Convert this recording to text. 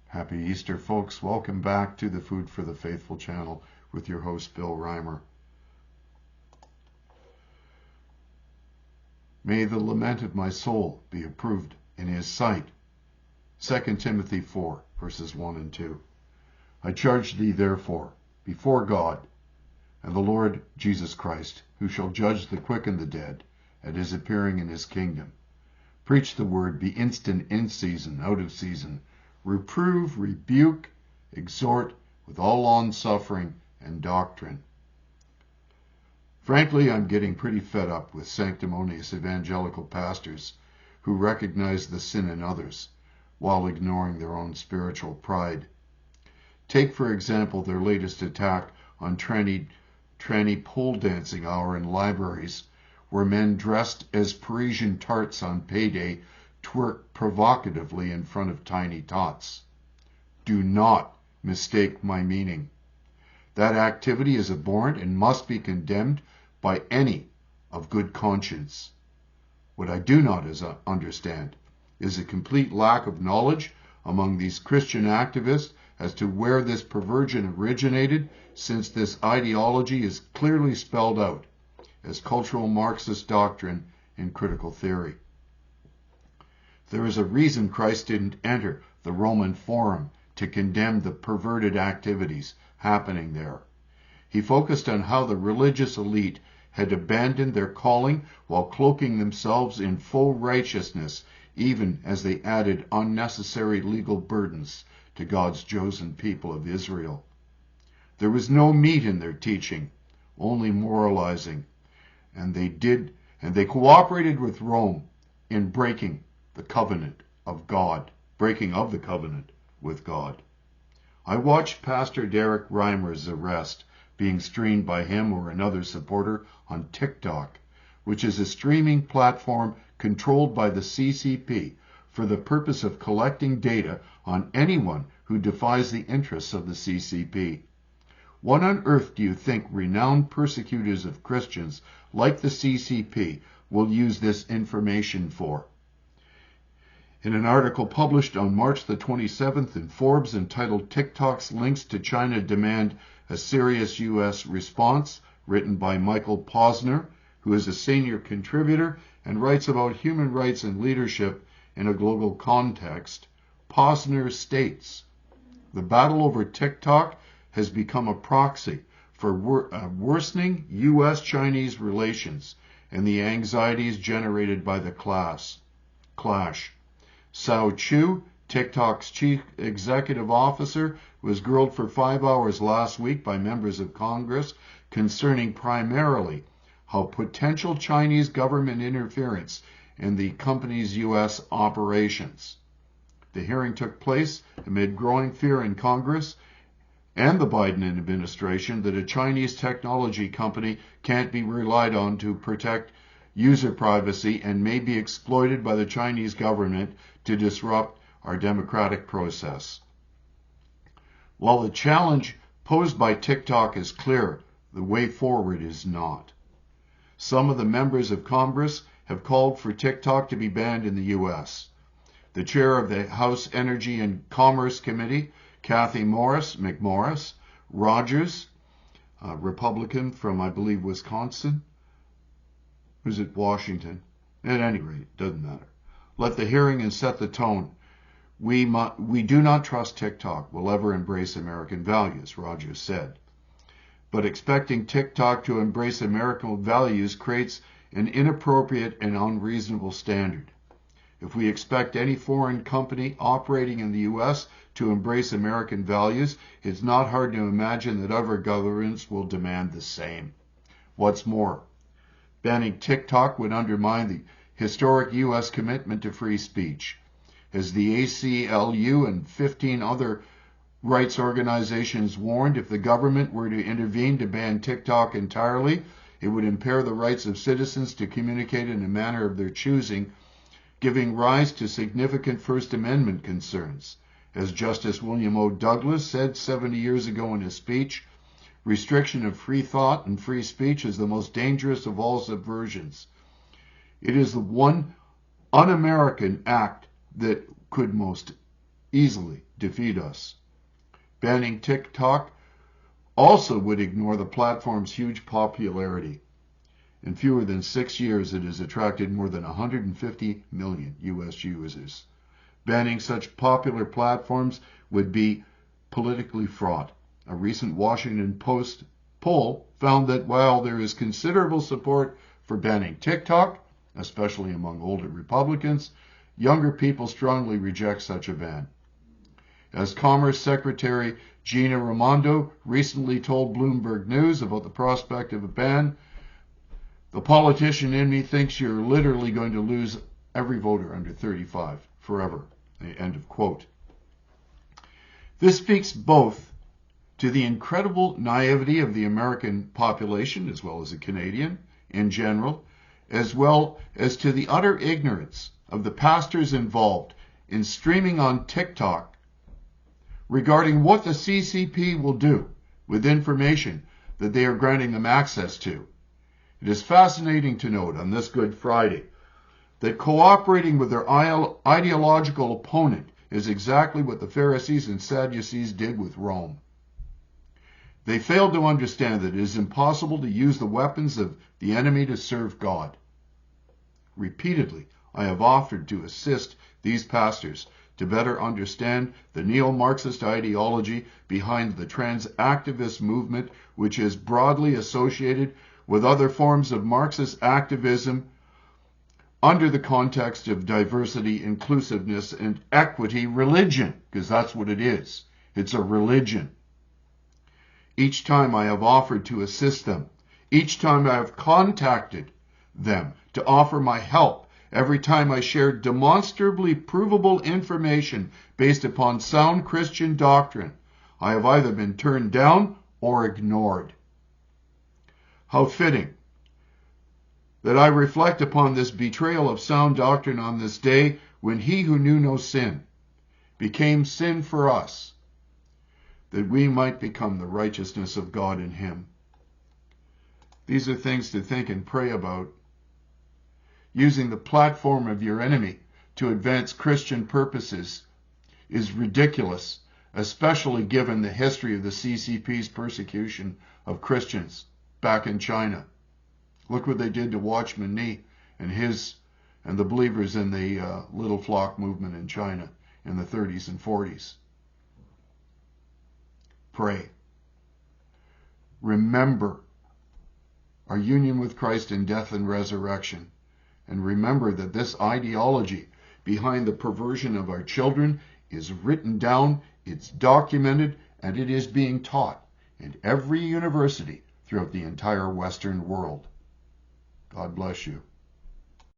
Happy Easter, folks. Welcome back to the Food for the Faithful channel with your host, Bill Reimer. May the lament of my soul be approved in his sight. 2 Timothy 4, verses 1 and 2. I charge thee, therefore, before God and the Lord Jesus Christ, who shall judge the quick and the dead at his appearing in his kingdom. Preach the word, be instant in season, out of season. Reprove, rebuke, exhort with all longsuffering and doctrine. Frankly, I'm getting pretty fed up with sanctimonious evangelical pastors who recognize the sin in others while ignoring their own spiritual pride. Take, for example, their latest attack on tranny pole dancing hour in libraries, where men dressed as Parisian tarts on payday twerk provocatively in front of tiny tots. Do not mistake my meaning. That activity is abhorrent and must be condemned by any of good conscience. What I do not understand is a complete lack of knowledge among these Christian activists as to where this perversion originated, since this ideology is clearly spelled out as cultural Marxist doctrine in critical theory. There is a reason Christ didn't enter the Roman Forum to condemn the perverted activities happening there. He focused on how the religious elite had abandoned their calling while cloaking themselves in faux righteousness, even as they added unnecessary legal burdens to God's chosen people of Israel. There was no meat in their teaching, only moralizing, and they cooperated with Rome in breaking the covenant of the covenant with God. I watched Pastor Derek Reimer's arrest being streamed by him or another supporter on TikTok, which is a streaming platform controlled by the CCP for the purpose of collecting data on anyone who defies the interests of the CCP. What on earth do you think renowned persecutors of Christians like the CCP will use this information for? In an article published on March the 27th in Forbes entitled TikTok's Links to China Demand a Serious U.S. Response, written by Michael Posner, who is a senior contributor and writes about human rights and leadership in a global context, Posner states, the battle over TikTok has become a proxy for worsening U.S.-Chinese relations and the anxieties generated by the clash. Sao Chu, TikTok's chief executive officer, was grilled for 5 hours last week by members of Congress concerning primarily how potential Chinese government interference in the company's U.S. operations. The hearing took place amid growing fear in Congress and the Biden administration that a Chinese technology company can't be relied on to protect user privacy and may be exploited by the Chinese government to disrupt our democratic process. While the challenge posed by TikTok is clear, the way forward is not. Some of the members of Congress have called for TikTok to be banned in the U.S. The chair of the House Energy and Commerce Committee, Kathy McMorris Rogers, a Republican from, I believe, Wisconsin, who's at Washington. At any rate, doesn't matter. Let the hearing and set the tone. We do not trust TikTok will ever embrace American values, Rogers said. But expecting TikTok to embrace American values creates an inappropriate and unreasonable standard. If we expect any foreign company operating in the U.S. to embrace American values, it's not hard to imagine that other governments will demand the same. What's more, banning TikTok would undermine the historic U.S. commitment to free speech. As the ACLU and 15 other rights organizations warned, if the government were to intervene to ban TikTok entirely, it would impair the rights of citizens to communicate in a manner of their choosing, giving rise to significant First Amendment concerns. As Justice William O. Douglas said 70 years ago in his speech, restriction of free thought and free speech is the most dangerous of all subversions. It is the one un-American act that could most easily defeat us. Banning TikTok also would ignore the platform's huge popularity. In fewer than 6 years, it has attracted more than 150 million U.S. users. Banning such popular platforms would be politically fraught. A recent Washington Post poll found that while there is considerable support for banning TikTok, especially among older Republicans, younger people strongly reject such a ban. As Commerce Secretary Gina Raimondo recently told Bloomberg News about the prospect of a ban, "The politician in me thinks you're literally going to lose every voter under 35 forever." End of quote. This speaks both to the incredible naivety of the American population, as well as the Canadian in general, as well as to the utter ignorance of the pastors involved in streaming on TikTok regarding what the CCP will do with information that they are granting them access to. It is fascinating to note on this Good Friday that cooperating with their ideological opponent is exactly what the Pharisees and Sadducees did with Rome. They failed to understand that it is impossible to use the weapons of the enemy to serve God. Repeatedly, I have offered to assist these pastors to better understand the neo-Marxist ideology behind the trans-activist movement, which is broadly associated with other forms of Marxist activism under the context of diversity, inclusiveness, and equity religion, because that's what it is. It's a religion. Each time I have offered to assist them, each time I have contacted them to offer my help, every time I shared demonstrably provable information based upon sound Christian doctrine, I have either been turned down or ignored. How fitting that I reflect upon this betrayal of sound doctrine on this day when he who knew no sin became sin for us, that we might become the righteousness of God in him. These are things to think and pray about. Using the platform of your enemy to advance Christian purposes is ridiculous, especially given the history of the CCP's persecution of Christians back in China. Look what they did to Watchman Nee and the believers in the Little Flock movement in China in the 30s and 40s. Pray. Remember our union with Christ in death and resurrection. And remember that this ideology behind the perversion of our children is written down, it's documented, and it is being taught in every university throughout the entire Western world. God bless you.